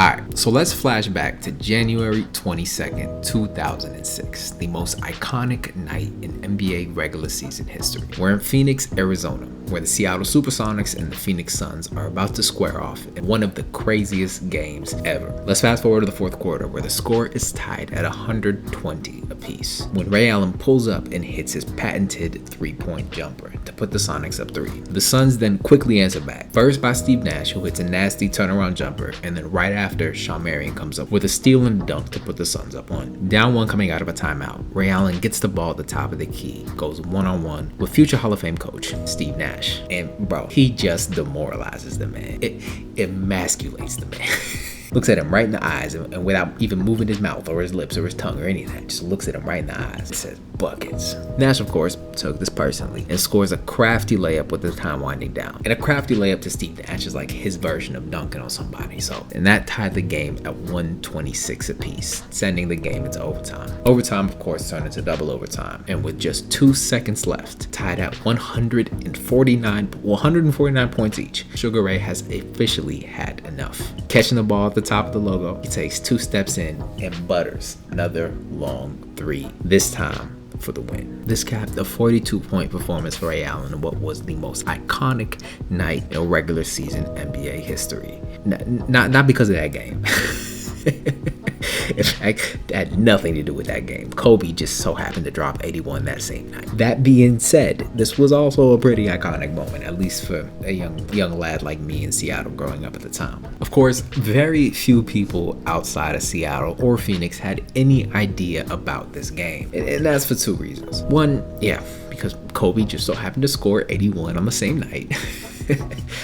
Alright, so let's flash back to January 22nd, 2006, the most iconic night in NBA regular season history. We're in Phoenix, Arizona, where the Seattle Supersonics and the Phoenix Suns are about to square off in one of the craziest games ever. Let's fast forward to the fourth quarter, where the score is tied at 120 apiece, when Ray Allen pulls up and hits his patented three-point jumper to put the Sonics up 3. The Suns then quickly answer back, first by Steve Nash, who hits a nasty turnaround jumper, and then right after, Shawn Marion comes up with a steal and dunk to put the Suns up 1. Down 1 coming out of a timeout, Ray Allen gets the ball at the top of the key, goes one-on-one with future Hall of Fame coach Steve Nash, and bro, he just demoralizes the man. It emasculates the man. Looks at him right in the eyes, and without even moving his mouth or his lips or his tongue or any of that, just looks at him right in the eyes and says, buckets. Nash, of course, took this personally and scores a crafty layup with the time winding down. And a crafty layup to Steve Nash is like his version of dunking on somebody. And that tied the game at 126 apiece, sending the game into overtime. Overtime, of course, turned into double overtime. And with just 2 seconds left, tied at 149 points each, Sugar Ray has officially had enough. Catching the ball at the top of the logo, he takes 2 steps in and butters another long 3, this time for the win. This capped a 42-point performance for Ray Allen in what was the most iconic night in regular season NBA history. Not because of that game. In fact, it had nothing to do with that game. Kobe just so happened to drop 81 that same night. That being said, this was also a pretty iconic moment, at least for a young lad like me in Seattle growing up at the time. Of course, very few people outside of Seattle or Phoenix had any idea about this game. And that's for 2 reasons. One, because Kobe just so happened to score 81 on the same night.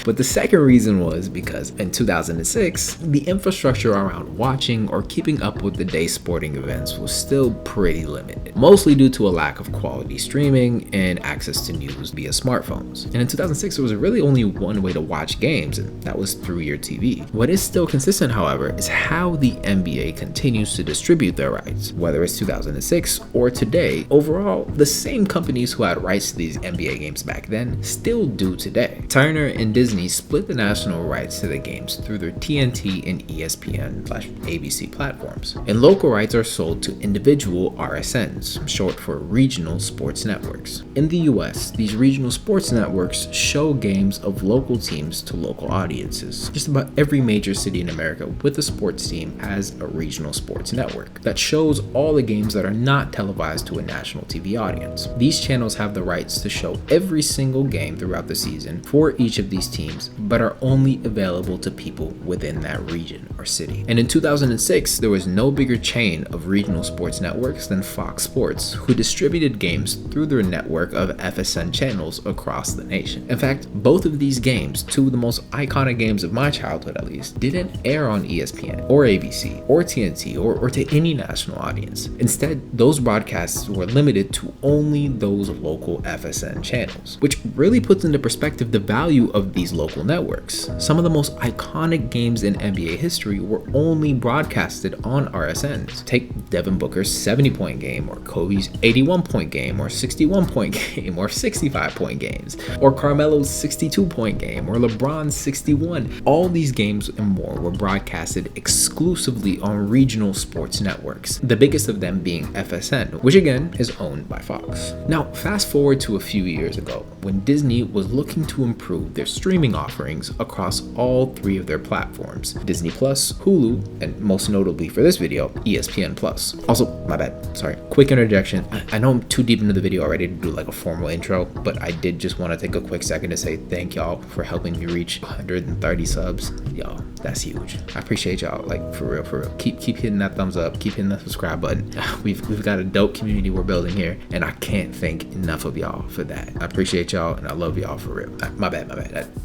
But the second reason was because in 2006, the infrastructure around watching or keeping up with the day's sporting events was still pretty limited, mostly due to a lack of quality streaming and access to news via smartphones. And in 2006, there was really only one way to watch games, and that was through your TV. What is still consistent, however, is how the NBA continues to distribute their rights. Whether it's 2006 or today, overall, the same companies who had rights to these NBA games back then still do today. Turner and Disney split the national rights to the games through their TNT and ESPN/ABC platforms, and local rights are sold to individual RSNs, short for regional sports networks. In the US, these regional sports networks show games of local teams to local audiences. Just about every major city in America with a sports team has a regional sports network that shows all the games that are not televised to a national TV audience. These channels have the rights to show every single game throughout the season for each of these teams, but are only available to people within that region or city. And in 2006, there was no bigger chain of regional sports networks than Fox Sports, who distributed games through their network of FSN channels across the nation. In fact, both of these games, 2 of the most iconic games of my childhood at least, didn't air on ESPN or ABC or TNT or to any national audience. Instead, those broadcasts were limited to only those local FSN channels, which really puts into perspective the value of these local networks. Some of the most iconic games in NBA history were only broadcasted on RSNs. Take Devin Booker's 70-point game, or Kobe's 81-point game, or 61-point game, or 65-point games, or Carmelo's 62-point game, or LeBron's 61. All these games and more were broadcasted exclusively on regional sports networks, the biggest of them being FSN, which again is owned by Fox. Now, fast forward to a few years ago, when Disney was looking to improve their streaming offerings across all 3 of their platforms: Disney Plus, Hulu, and most notably for this video, ESPN Plus. Also, my bad, sorry, quick interjection. I know I'm too deep into the video already to do like a formal intro, but I did just want to take a quick second to say thank y'all for helping me reach 130 subs. Y'all, that's huge. I appreciate y'all, like for real. Keep hitting that thumbs up, keep hitting the subscribe button. We've got a dope community we're building here, and I can't thank enough of y'all for that. I appreciate y'all, and I love y'all for real. My bad.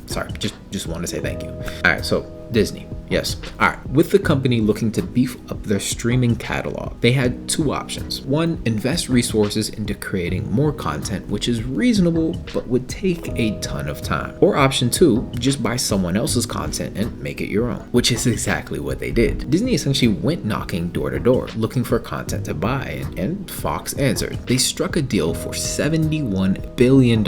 Sorry, just want to say thank you. All right, so Disney. Yes. All right. With the company looking to beef up their streaming catalog, they had 2 options. One, invest resources into creating more content, which is reasonable but would take a ton of time. Or option 2, just buy someone else's content and make it your own, which is exactly what they did. Disney essentially went knocking door to door looking for content to buy, and Fox answered. They struck a deal for $71 billion,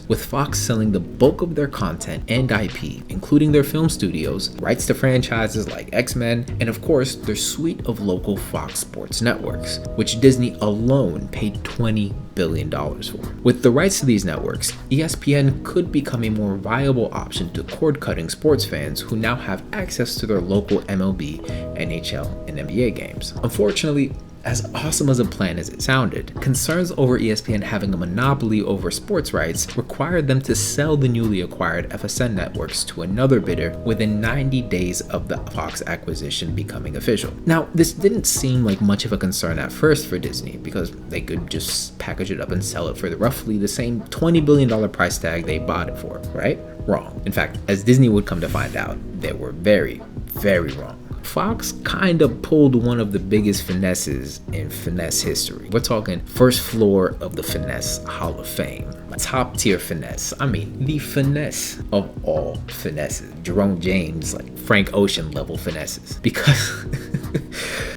with Fox selling the bulk of their content and IP, including their film studios, rights to franchises, franchises like X-Men, and of course, their suite of local Fox Sports networks, which Disney alone paid $20 billion for. With the rights to these networks, ESPN could become a more viable option to cord-cutting sports fans who now have access to their local MLB, NHL, and NBA games. Unfortunately, as awesome as a plan as it sounded, concerns over ESPN having a monopoly over sports rights required them to sell the newly acquired FSN networks to another bidder within 90 days of the Fox acquisition becoming official. Now, this didn't seem like much of a concern at first for Disney because they could just package it up and sell it for roughly the same $20 billion price tag they bought it for, right? Wrong. In fact, as Disney would come to find out, they were very, very wrong. Fox kind of pulled one of the biggest finesses in finesse history. We're talking first floor of the Finesse Hall of Fame. Top tier finesse. I mean, the finesse of all finesses. Jerome James, like Frank Ocean level finesses.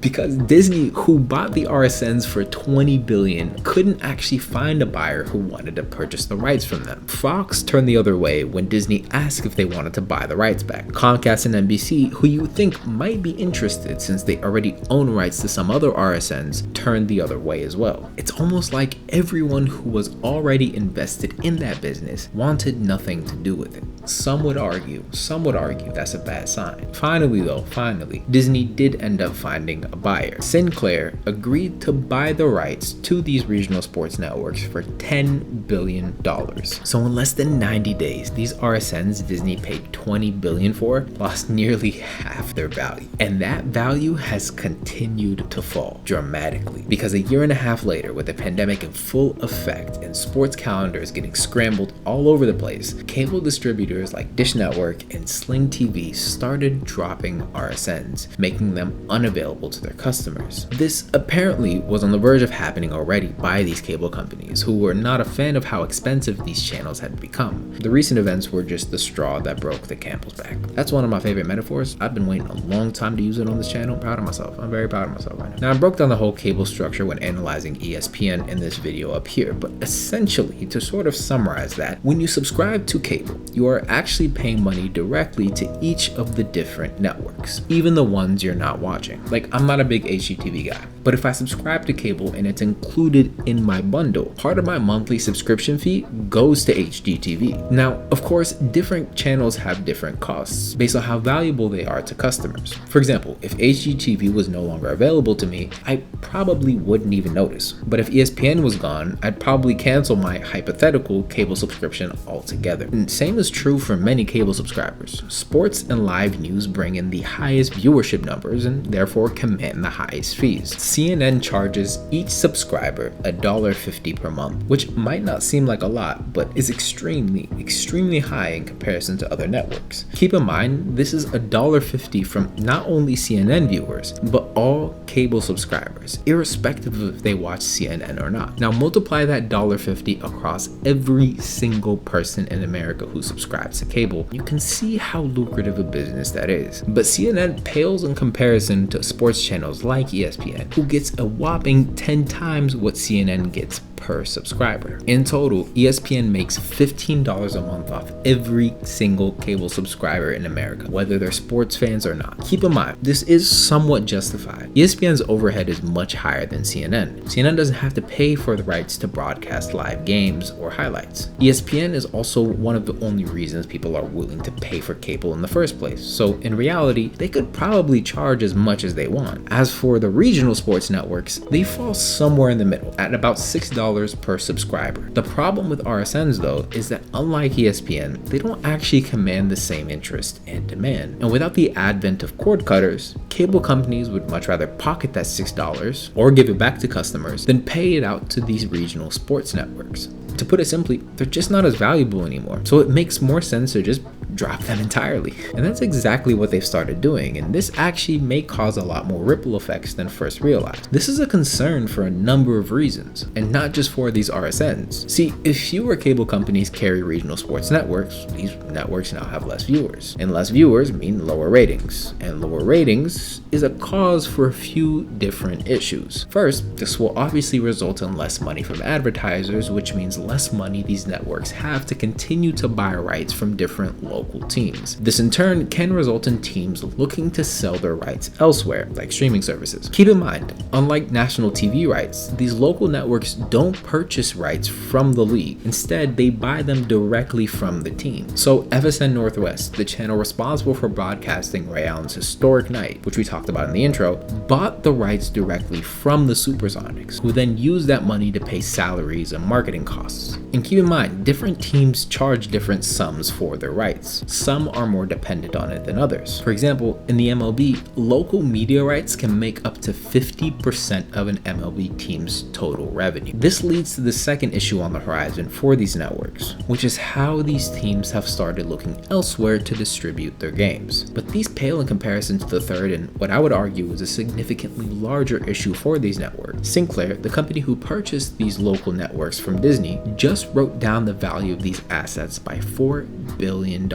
Because Disney, who bought the RSNs for $20 billion, couldn't actually find a buyer who wanted to purchase the rights from them. Fox turned the other way when Disney asked if they wanted to buy the rights back. Comcast and NBC, who you would think might be interested since they already own rights to some other RSNs, turned the other way as well. It's almost like everyone who was already invested in that business wanted nothing to do with it. Some would argue that's a bad sign. Finally, Disney did end up finding a buyer. Sinclair agreed to buy the rights to these regional sports networks for $10 billion. So in less than 90 days, these RSNs Disney paid $20 billion for lost nearly half their value. And that value has continued to fall dramatically because a year and a half later, with the pandemic in full effect and sports calendars getting scrambled all over the place, cable distributors like Dish Network and Sling TV started dropping RSNs, making them unavailable to their customers. This apparently was on the verge of happening already by these cable companies, who were not a fan of how expensive these channels had become. The recent events were just the straw that broke the camel's back. That's one of my favorite metaphors. I've been waiting a long time to use it on this channel. I'm proud of myself. I'm very proud of myself right now. Now, I broke down the whole cable structure when analyzing ESPN in this video up here, but essentially, to sort of summarize that, when you subscribe to cable, you are actually paying money directly to each of the different networks, even the ones you're not watching. Like, I'm not a big HGTV guy, but if I subscribe to cable and it's included in my bundle, part of my monthly subscription fee goes to HGTV. Now, of course, different channels have different costs based on how valuable they are to customers. For example, if HGTV was no longer available to me, I probably wouldn't even notice. But if ESPN was gone, I'd probably cancel my hypothetical cable subscription altogether. And same is true for many cable subscribers. Sports and live news bring in the highest viewership numbers and therefore command the highest fees. CNN charges each subscriber $1.50 per month, which might not seem like a lot, but is extremely high in comparison to other networks. Keep in mind, this is $1.50 from not only CNN viewers, but all cable subscribers, irrespective of if they watch CNN or not. Now multiply that $1.50 across every single person in America who subscribes to cable. You can see how lucrative a business that is. But CNN pales in comparison to sports channels like ESPN, who gets a whopping 10 times what CNN gets per subscriber. In total, ESPN makes $15 a month off every single cable subscriber in America, whether they're sports fans or not. Keep in mind, this is somewhat justified. ESPN's overhead is much higher than CNN. CNN doesn't have to pay for the rights to broadcast live games or highlights. ESPN is also one of the only reasons people are willing to pay for cable in the first place. So in reality, they could probably charge as much as they want. As for the regional sports networks, they fall somewhere in the middle at about $6 per subscriber. The problem with RSNs though is that unlike ESPN, they don't actually command the same interest and demand. And without the advent of cord cutters, cable companies would much rather pocket that $6 or give it back to customers than pay it out to these regional sports networks. To put it simply, they're just not as valuable anymore. So it makes more sense to just drop them entirely. And that's exactly what they've started doing, and this actually may cause a lot more ripple effects than first realized. This is a concern for a number of reasons, and not just for these RSNs. See, if fewer cable companies carry regional sports networks, these networks now have less viewers, and less viewers mean lower ratings, and lower ratings is a cause for a few different issues. First, this will obviously result in less money from advertisers, which means less money these networks have to continue to buy rights from different local teams. This in turn can result in teams looking to sell their rights elsewhere, like streaming services. Keep in mind, unlike national TV rights, these local networks don't purchase rights from the league. Instead, they buy them directly from the team. So FSN Northwest, the channel responsible for broadcasting Ray Allen's historic night, which we talked about in the intro, bought the rights directly from the Supersonics, who then used that money to pay salaries and marketing costs. And keep in mind, different teams charge different sums for their rights. Some are more dependent on it than others. For example, in the MLB, local media rights can make up to 50% of an MLB team's total revenue. This leads to the second issue on the horizon for these networks, which is how these teams have started looking elsewhere to distribute their games. But these pale in comparison to the third and what I would argue is a significantly larger issue for these networks. Sinclair, the company who purchased these local networks from Disney, just wrote down the value of these assets by $4 billion,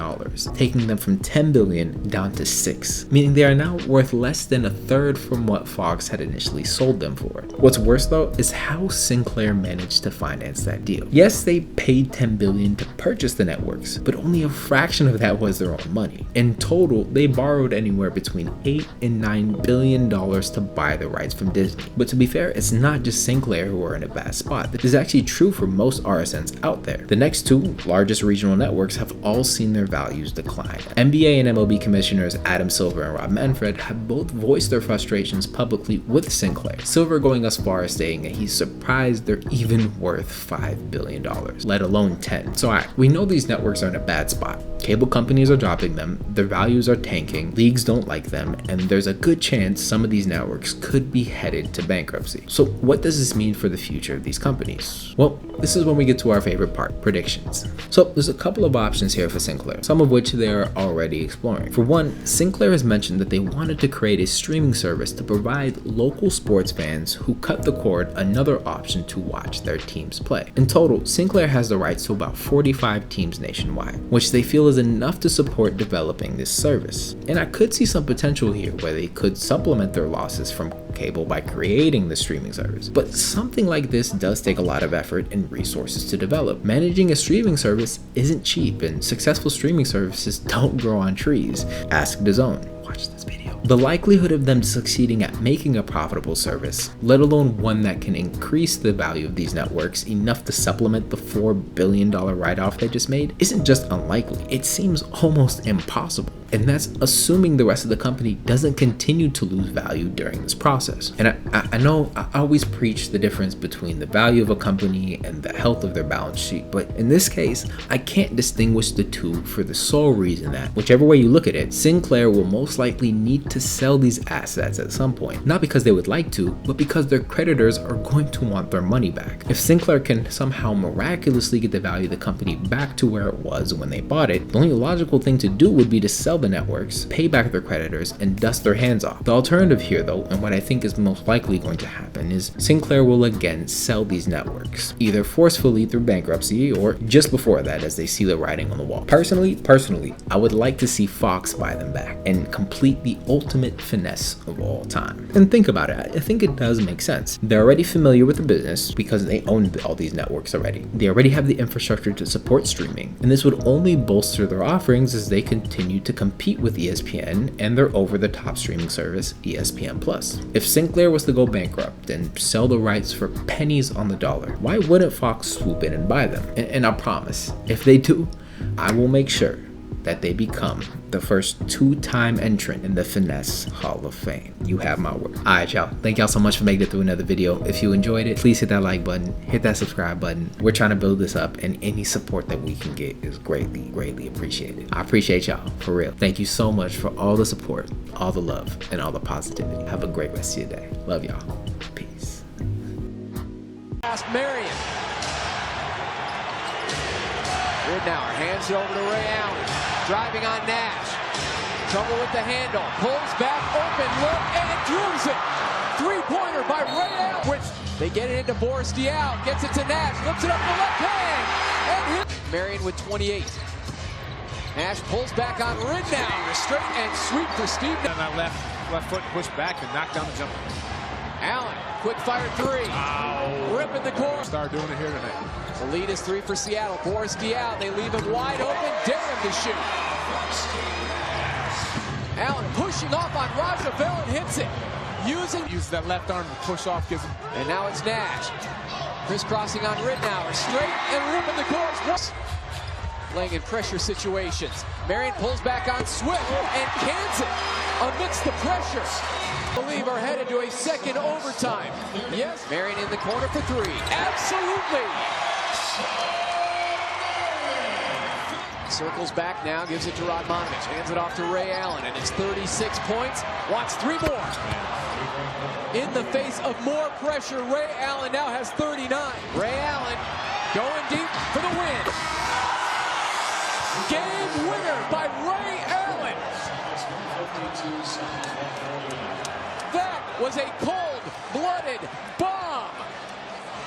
taking them from $10 billion down to $6, meaning they are now worth less than a third from what Fox had initially sold them for. What's worse though is how Sinclair managed to finance that deal. Yes, they paid $10 billion to purchase the networks, but only a fraction of that was their own money. In total, they borrowed anywhere between $8 and $9 billion to buy the rights from Disney. But to be fair, it's not just Sinclair who are in a bad spot. This is actually true for most RSNs out there. The next two largest regional networks have all seen their values decline. NBA and MLB commissioners Adam Silver and Rob Manfred have both voiced their frustrations publicly with Sinclair. Silver going as far as saying that he's surprised they're even worth $5 billion, let alone 10. So we know these networks are in a bad spot. Cable companies are dropping them, their values are tanking, leagues don't like them, and there's a good chance some of these networks could be headed to bankruptcy. So what does this mean for the future of these companies? Well, this is when we get to our favorite part, predictions. So there's a couple of options here for Sinclair, some of which they're already exploring. For one, Sinclair has mentioned that they wanted to create a streaming service to provide local sports fans who cut the cord another option to watch their teams play. In total, Sinclair has the rights to about 45 teams nationwide, which they feel is enough to support developing this service. And I could see some potential here where they could supplement their losses from cable by creating the streaming service. But something like this does take a lot of effort and resources to develop. Managing a streaming service isn't cheap, and successful streaming services don't grow on trees. Ask DAZN. Watch this video. The likelihood of them succeeding at making a profitable service, let alone one that can increase the value of these networks enough to supplement the $4 billion write-off they just made, isn't just unlikely. It seems almost impossible. And that's assuming the rest of the company doesn't continue to lose value during this process. And I know I always preach the difference between the value of a company and the health of their balance sheet, but in this case, I can't distinguish the two for the sole reason that, whichever way you look at it, Sinclair will most likely need to sell these assets at some point. Not because they would like to, but because their creditors are going to want their money back. If Sinclair can somehow miraculously get the value of the company back to where it was when they bought it, the only logical thing to do would be to sell the networks, pay back their creditors, and dust their hands off. The alternative here though, and what I think is most likely going to happen, is Sinclair will again sell these networks, either forcefully through bankruptcy or just before that as they see the writing on the wall. Personally, I would like to see Fox buy them back and complete the ultimate finesse of all time. And think about it, I think it does make sense. They're already familiar with the business because they own all these networks already. They already have the infrastructure to support streaming, and this would only bolster their offerings as they continue to compete with ESPN and their over-the-top streaming service, ESPN+. If Sinclair was to go bankrupt and sell the rights for pennies on the dollar, why wouldn't Fox swoop in and buy them? And I promise, if they do, I will make sure that they become the first two-time entrant in the Finesse Hall of Fame. You have my word. All right, y'all. Thank y'all so much for making it through another video. If you enjoyed it, please hit that like button, hit that subscribe button. We're trying to build this up, and any support that we can get is greatly appreciated. I appreciate y'all, for real. Thank you so much for all the support, all the love, and all the positivity. Have a great rest of your day. Love y'all. Peace. Past Marion. Ridnour hands it over to Ray Allen. Driving on Nash. Trouble with the handle. Pulls back, open look, and drills it. Three-pointer by Ray Allen. Which they get it into Boris Diaw. Gets it to Nash. Looks it up the left hand. And hit. Marion with 28. Nash pulls back on Ridnour. Straight and sweep for Steve. On that left foot pushed back and knocked down the jumper. Allen, quick fire three. Ripping the corner. Start doing it here tonight. The lead is 3 for Seattle. Borski out. They leave him wide open. Dare him to shoot. Allen pushing off on Rajavelle and hits it. Uses that left arm to push off. Gives him. And now it's Nash. Crisscrossing on Rittenauer. Straight and ripping the course. Playing in pressure situations. Marion pulls back on Swift and cans it amidst the pressure. I believe are headed to a second overtime. Yes, Marion in the corner for three. Absolutely. Circles back now, gives it to Radmanovich. Hands it off to Ray Allen, and it's 36 points. Wants 3 more. In the face of more pressure, Ray Allen now has 39. Ray Allen going deep for the win. Game winner by Ray Allen. That was a cold-blooded